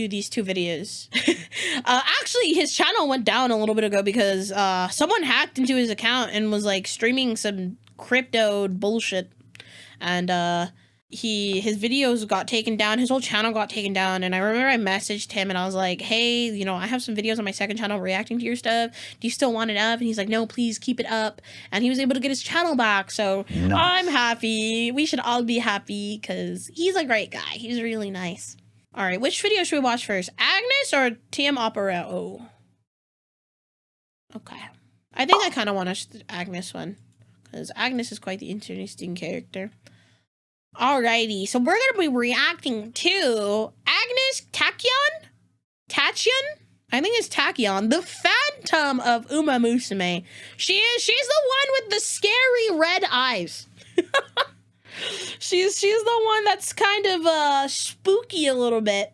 review these two videos. Actually, his channel went down a little bit ago because someone hacked into his account and was like streaming some crypto bullshit, and his videos got taken down, his whole channel got taken down. And I remember I messaged him and I was like, hey, you know, I have some videos on my second channel reacting to your stuff. Do you still want it up? And he's like, no, please keep it up. And he was able to get his channel back. So nice. I'm happy. We should all be happy because he's a great guy. He's really nice. All right, which video should we watch first? Agnes or TM Opera? Oh. Okay. I think I kind of want to watch the Agnes one because Agnes is quite the interesting character. Alrighty, so we're gonna be reacting to Agnes Tachyon? Tachion? I think it's Tachion, the Phantom of Umamusume. She's the one with the scary red eyes. she's the one that's kind of spooky a little bit.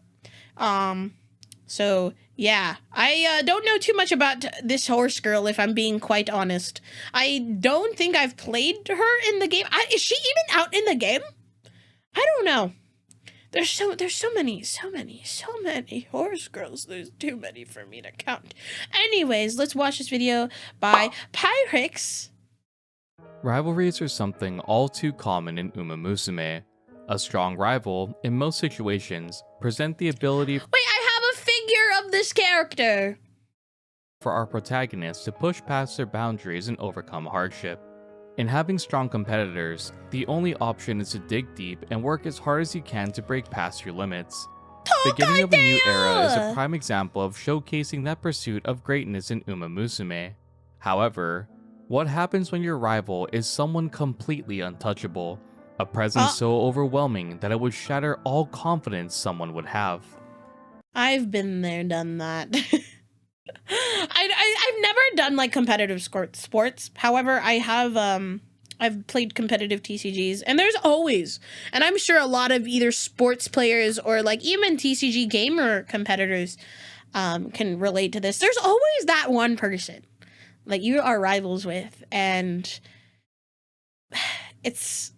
So yeah, I don't know too much about this horse girl, if I'm being quite honest. I don't think I've played her in the game. Is she even out in the game? I don't know. There's so many horse girls. There's too many for me to count. Anyways, let's watch this video by Pyrex. Rivalries are something all too common in Umamusume. A strong rival, in most situations, present the ability Wait, I have a figure of this character. For our protagonists to push past their boundaries and overcome hardship. In having strong competitors, the only option is to dig deep and work as hard as you can to break past your limits. The beginning of a new era is a prime example of showcasing that pursuit of greatness in Umamusume. However, what happens when your rival is someone completely untouchable? A presence so overwhelming that it would shatter all confidence someone would have. I've been there, done that. I've never done like competitive sports. However, I have I've played competitive TCGs, and there's always, and I'm sure a lot of either sports players or like even TCG gamer competitors can relate to this. There's always that one person like you are rivals with, and it's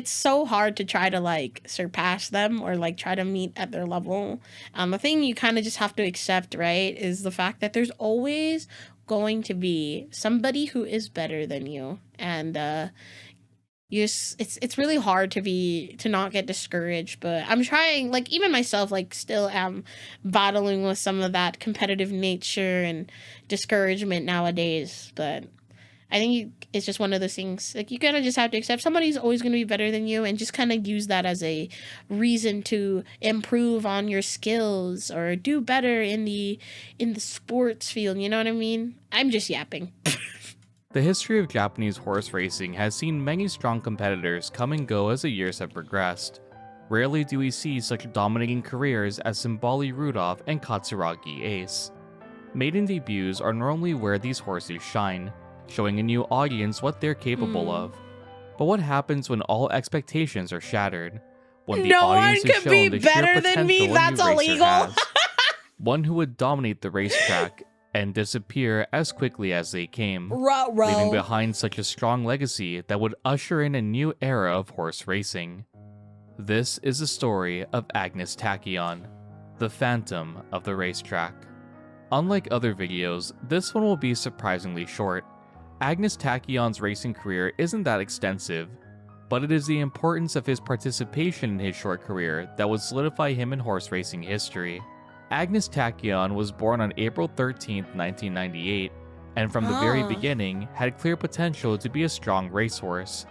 so hard to try to like surpass them or like try to meet at their level. The thing you kind of just have to accept, right, is the fact that there's always going to be somebody who is better than you, and it's really hard to not get discouraged. But I'm trying, like even myself, like still am battling with some of that competitive nature and discouragement nowadays. But I think it's just one of those things, like you kind of just have to accept somebody's always going to be better than you and just kind of use that as a reason to improve on your skills or do better in the sports field. You know what I mean? I'm just yapping. The history of Japanese horse racing has seen many strong competitors come and go as the years have progressed. Rarely do we see such dominating careers as Simbali Rudolph and Katsuragi Ace. Maiden debuts are normally where these horses shine, showing a new audience what they're capable of. But what happens when all expectations are shattered? When the audience is shown the sheer potential a new racer has. One who would dominate the racetrack and disappear as quickly as they came, leaving behind such a strong legacy that would usher in a new era of horse racing. This is the story of Agnes Tachyon, the Phantom of the racetrack. Unlike other videos, this one will be surprisingly short. Agnes Tachyon's racing career isn't that extensive, but it is the importance of his participation in his short career that would solidify him in horse racing history. Agnes Tachyon was born on April 13, 1998, and from the very beginning had clear potential to be a strong racehorse.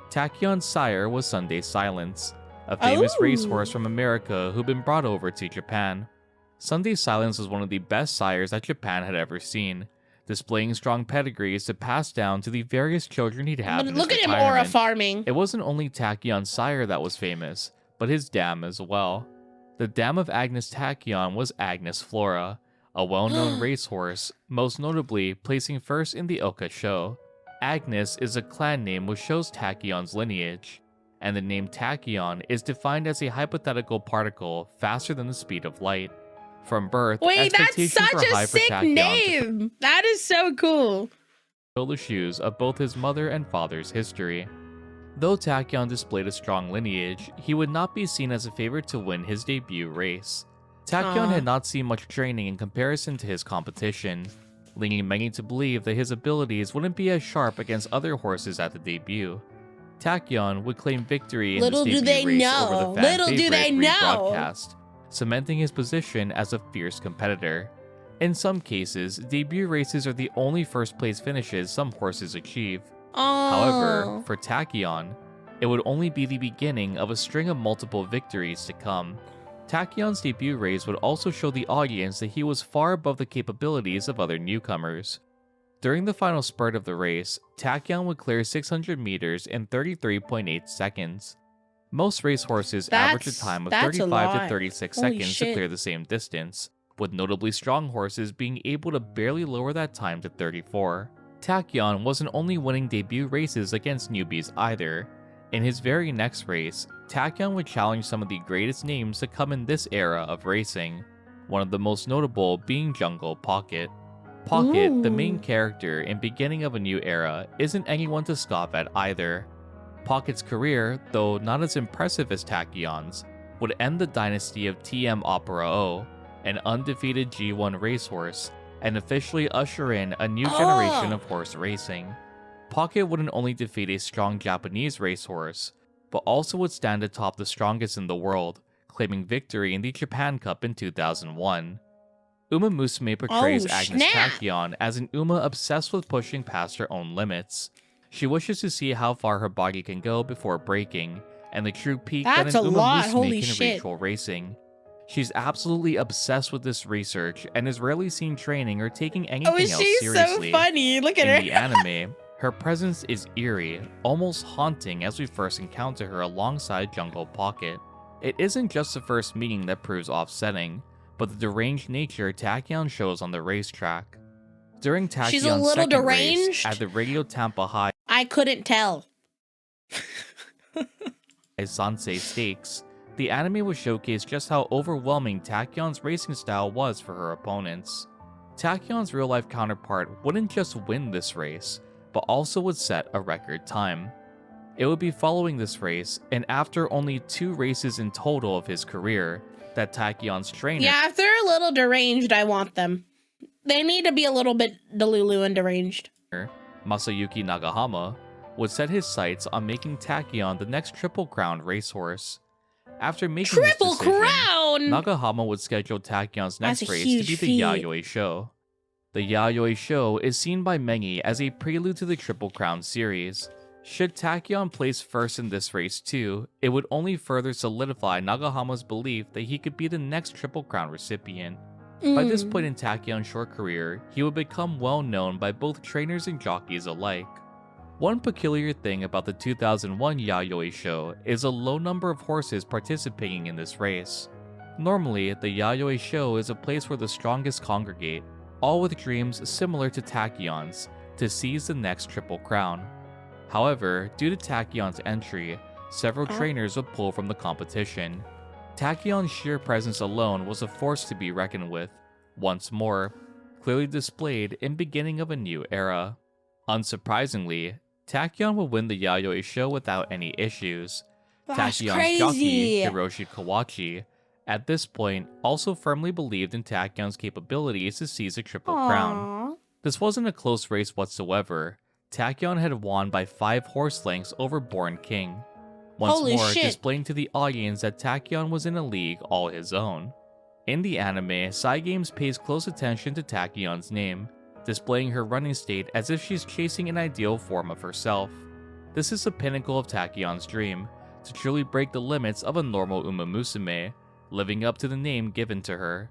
Tachyon's sire was Sunday Silence, a famous racehorse from America who'd been brought over to Japan. Sunday Silence was one of the best sires that Japan had ever seen, displaying strong pedigrees to pass down to the various children he'd have in his Look at him aura farming. It wasn't only Tachyon's sire that was famous, but his dam as well. The dam of Agnes Tachyon was Agnes Flora, a well-known racehorse, most notably placing first in the Oka show. Agnes is a clan name which shows Tachyon's lineage, and the name Tachyon is defined as a hypothetical particle faster than the speed of light. From birth, that's such a sick name! That is so cool! Fill the shoes of both his mother and father's history. Though Tachion displayed a strong lineage, he would not be seen as a favorite to win his debut race. Tachion had not seen much training in comparison to his competition, leading many to believe that his abilities wouldn't be as sharp against other horses at the debut. Tachion would claim victory in this debut race over the fan favorite rebroadcast, cementing his position as a fierce competitor. In some cases, debut races are the only first place finishes some horses achieve. However, for Tachion, it would only be the beginning of a string of multiple victories to come. Tachion's debut race would also show the audience that he was far above the capabilities of other newcomers. During the final spurt of the race, Tachion would clear 600 meters in 33.8 seconds. Most racehorses average a time of 35 to 36 seconds to clear the same distance, with notably strong horses being able to barely lower that time to 34. Tachion wasn't only winning debut races against newbies either. In his very next race, Tachion would challenge some of the greatest names to come in this era of racing, one of the most notable being Jungle Pocket. Pocket, the main character in Beginning of a New Era, isn't anyone to scoff at either. Pocket's career, though not as impressive as Tachion's, would end the dynasty of TM Opera O, an undefeated G1 racehorse, and officially usher in a new generation of horse racing. Pocket wouldn't only defeat a strong Japanese racehorse, but also would stand atop the strongest in the world, claiming victory in the Japan Cup in 2001. Umamusume portrays Agnes Tachyon as an Uma obsessed with pushing past her own limits. She wishes to see how far her body can go before breaking, and the true peak that an Umamusume can reach while racing. She's absolutely obsessed with this research and is rarely seen training or taking anything else seriously. So funny. Look at her. In the anime, her presence is eerie, almost haunting as we first encounter her alongside Jungle Pocket. It isn't just the first meeting that proves offsetting, but the deranged nature Tachion shows on the racetrack. During Tachion's second race at the Radio Tampa High, I couldn't tell. Sansei Stakes, the anime would showcase just how overwhelming Tachion's racing style was for her opponents. Tachion's real-life counterpart wouldn't just win this race, but also would set a record time. It would be following this race, and after only 2 races in total of his career, that Tachion's trainer— Yeah, if they're a little deranged, I want them. They need to be a little bit delulu and deranged. Masayuki Nagahama would set his sights on making Tachion the next Triple Crown racehorse. After making this decision, Nagahama would schedule Tachion's next race to be the Yayoi Show. The Yayoi Show is seen by many as a prelude to the Triple Crown series. Should Tachion place first in this race too, it would only further solidify Nagahama's belief that he could be the next Triple Crown recipient. By this point in Tachion's short career, he would become well known by both trainers and jockeys alike. One peculiar thing about the 2001 Yayoi Show is a low number of horses participating in this race. Normally, the Yayoi Show is a place where the strongest congregate, all with dreams similar to Tachion's, to seize the next Triple Crown. However, due to Tachion's entry, several trainers would pull from the competition. Tachion's sheer presence alone was a force to be reckoned with, once more, clearly displayed in Beginning of a New Era. Unsurprisingly, Tachion would win the Yayoi Show without any issues. Tachion's jockey, Hiroshi Kawachi, at this point also firmly believed in Tachion's capabilities to seize a Triple Crown. This wasn't a close race whatsoever. Tachion had won by 5 horse lengths over Born King, once more displaying to the audience that Tachion was in a league all his own. In the anime, Cygames pays close attention to Tachion's name, displaying her running state as if she's chasing an ideal form of herself. This is the pinnacle of Tachion's dream, to truly break the limits of a normal Umamusume, living up to the name given to her.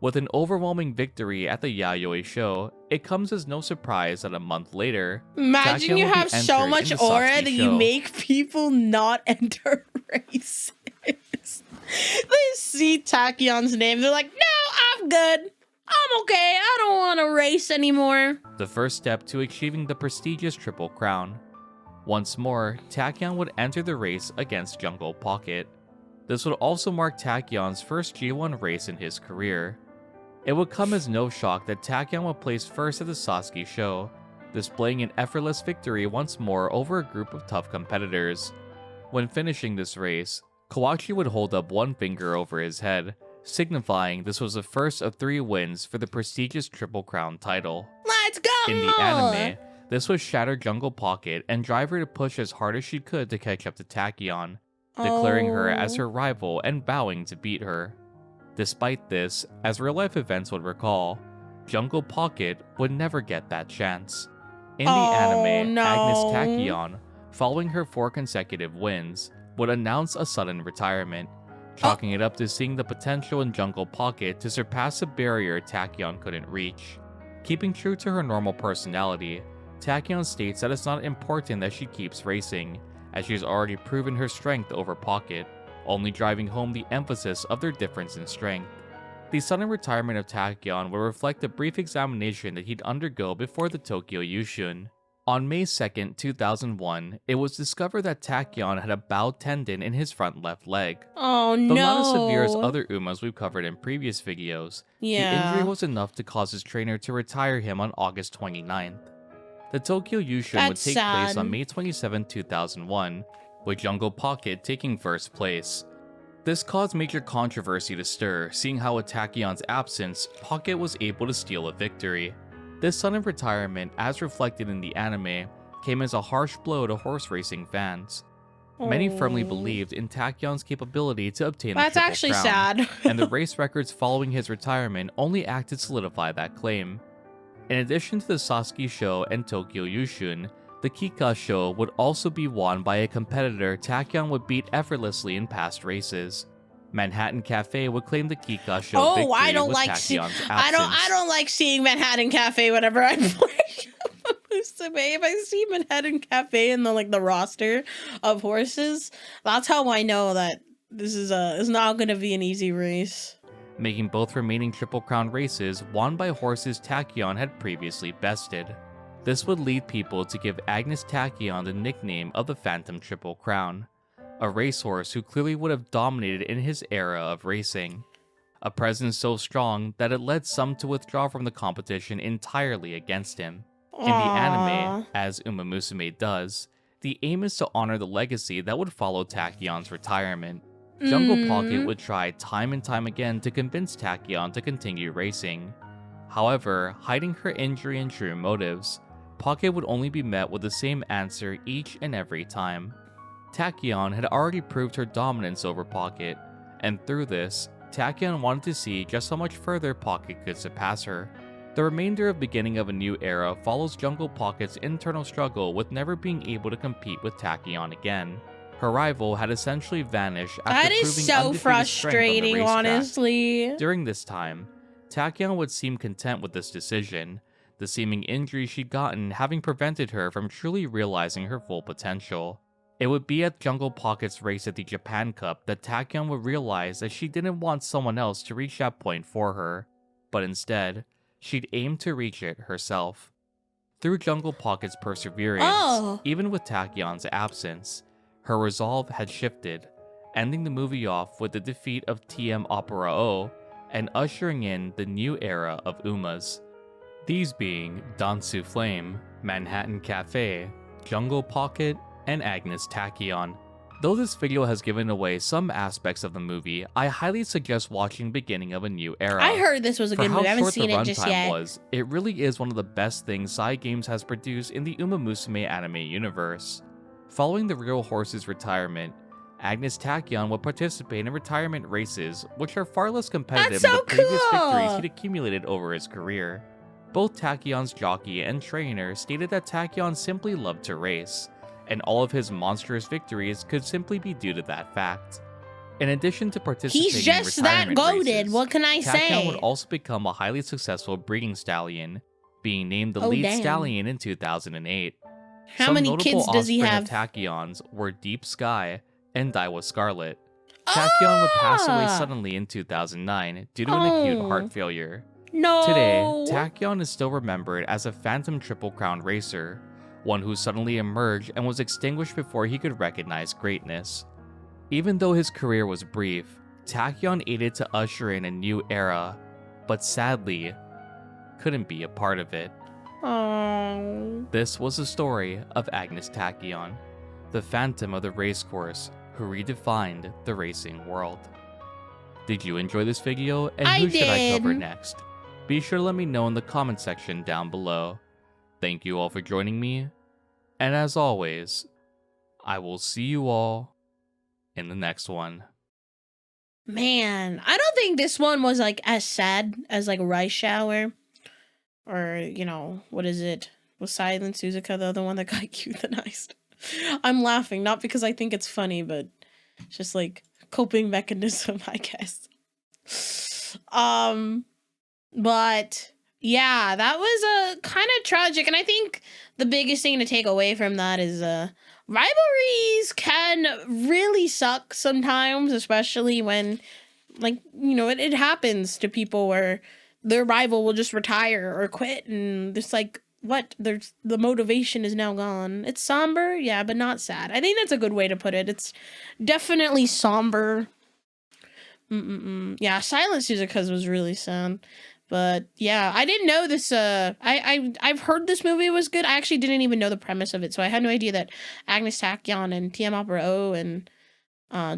With an overwhelming victory at the Yayoi Show, it comes as no surprise that a month later, imagine you have so much aura that you make people not enter races. They see Tachion's name, they're like, no, I'm good. I'm okay, I don't want to race anymore. The first step to achieving the prestigious Triple Crown. Once more, Tachion would enter the race against Jungle Pocket. This would also mark Tachion's first G1 race in his career. It would come as no shock that Tachion would place first at the Sasuke Show, displaying an effortless victory once more over a group of tough competitors. When finishing this race, Kawachi would hold up one finger over his head, signifying this was the first of 3 wins for the prestigious Triple Crown title. Let's go! In the anime, this was Shatter Jungle Pocket and drive her to push as hard as she could to catch up to Tachion, declaring her as her rival and vowing to beat her. Despite this, as real-life events would recall, Jungle Pocket would never get that chance. In the anime, Agnes Tachyon, following her 4 consecutive wins, would announce a sudden retirement, chalking it up to seeing the potential in Jungle Pocket to surpass a barrier Tachion couldn't reach. Keeping true to her normal personality, Tachion states that it's not important that she keeps racing, as she has already proven her strength over Pocket, only driving home the emphasis of their difference in strength. The sudden retirement of Tachion will reflect the brief examination that he'd undergo before the Tokyo Yushun. On May 2nd, 2001, it was discovered that Tachion had a bowed tendon in his front left leg. Oh no! Though not as severe as other Umas we've covered in previous videos, the injury was enough to cause his trainer to retire him on August 29th. The Tokyo Yushun would take place on May 27, 2001, with Jungle Pocket taking first place. This caused major controversy to stir, seeing how with Tachion's absence, Pocket was able to steal a victory. This sudden retirement, as reflected in the anime, came as a harsh blow to horse racing fans. Many firmly believed in Tachion's capability to obtain the Triple Crown, sad. and the race records following his retirement only acted to solidify that claim. In addition to the Sasuke Show and Tokyo Yushun, the Kika Show would also be won by a competitor Tachion would beat effortlessly in past races. Manhattan Cafe would claim the Kika Show victory I don't with like Tachion's absence. I don't like seeing Manhattan Cafe whenever I play Umamusume. If I see Manhattan Cafe in the roster of horses, that's how I know that this is not going to be an easy race. Making both remaining Triple Crown races won by horses Tachion had previously bested. This would lead people to give Agnes Tachyon the nickname of the Phantom Triple Crown, a racehorse who clearly would have dominated in his era of racing. A presence so strong that it led some to withdraw from the competition entirely against him. In the anime, as Umamusume does, the aim is to honor the legacy that would follow Tachyon's retirement. Jungle Pocket would try time and time again to convince Tachion to continue racing. However, hiding her injury and true motives, Pocket would only be met with the same answer each and every time. Tachion had already proved her dominance over Pocket, and through this, Tachion wanted to see just how much further Pocket could surpass her. The remainder of Beginning of a New Era follows Jungle Pocket's internal struggle with never being able to compete with Tachion again. Her rival had essentially vanished after proving undefeated strength on the frustrating, racetrack. honestly. During this time, Tachion would seem content with this decision, the seeming injury she'd gotten having prevented her from truly realizing her full potential. It would be at Jungle Pocket's race at the Japan Cup that Tachion would realize that she didn't want someone else to reach that point for her, but instead, she'd aim to reach it herself. Through Jungle Pocket's perseverance, even with Tachion's absence, her resolve had shifted, ending the movie off with the defeat of TM Opera O and ushering in the new era of Umas. These being Dansu Flame, Manhattan Cafe, Jungle Pocket, and Agnes Tachyon. Though this video has given away some aspects of the movie, I highly suggest watching Beginning of a New Era. I heard this was a good movie. I haven't seen it just yet. It really is one of the best things Cygames has produced in the Umamusume anime universe. Following the real horse's retirement, Agnes Tachyon will participate in retirement races, which are far less competitive than the previous victories he'd accumulated over his career. Both Tachyon's jockey and trainer stated that Tachion simply loved to race, and all of his monstrous victories could simply be due to that fact. In addition to participating He's just in retirement that goated. races, What can I say? Tachion would also become a highly successful breeding stallion, being named the lead stallion in 2008. How many kids does he have? Some notable offspring of Tachyon's were Deep Sky and Daiwa Scarlet. Tachion would pass away suddenly in 2009 due to an acute heart failure. No. Today, Tachion is still remembered as a Phantom Triple Crown racer, one who suddenly emerged and was extinguished before he could recognize greatness. Even though his career was brief, Tachion aided to usher in a new era, but sadly, couldn't be a part of it. This was the story of Agnes Tachyon, the phantom of the racecourse who redefined the racing world. Did you enjoy this video, and I who should I cover did. next? Be sure to let me know in the comment section down below. Thank you all for joining me, and as always, I will see you all in the next one. Man, I don't think this one was like as sad as like Rice Shower, or you know, what is it? Was Silent Suzuka the other one that got euthanized? I'm laughing not because I think it's funny, but it's just like coping mechanism, I guess. But yeah, that was a kind of tragic, and I think the biggest thing to take away from that is rivalries can really suck sometimes, especially when, like, you know, it happens to people where their rival will just retire or quit, and it's like, what? There's the motivation is now gone. It's somber, yeah, but not sad. I think that's a good way to put it. It's definitely somber. Yeah, Silent Suzuka's was really sad. But yeah, I didn't know this. I've heard this movie was good. I actually didn't even know the premise of it, so I had no idea that Agnes Tachyon and TM Opera O and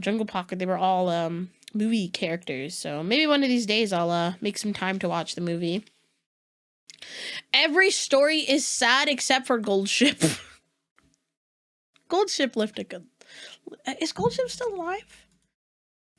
Jungle Pocket, they were all movie characters. So maybe one of these days I'll make some time to watch the movie. Every story is sad except for Gold Ship. Gold Ship lived a good. Is Gold Ship still alive?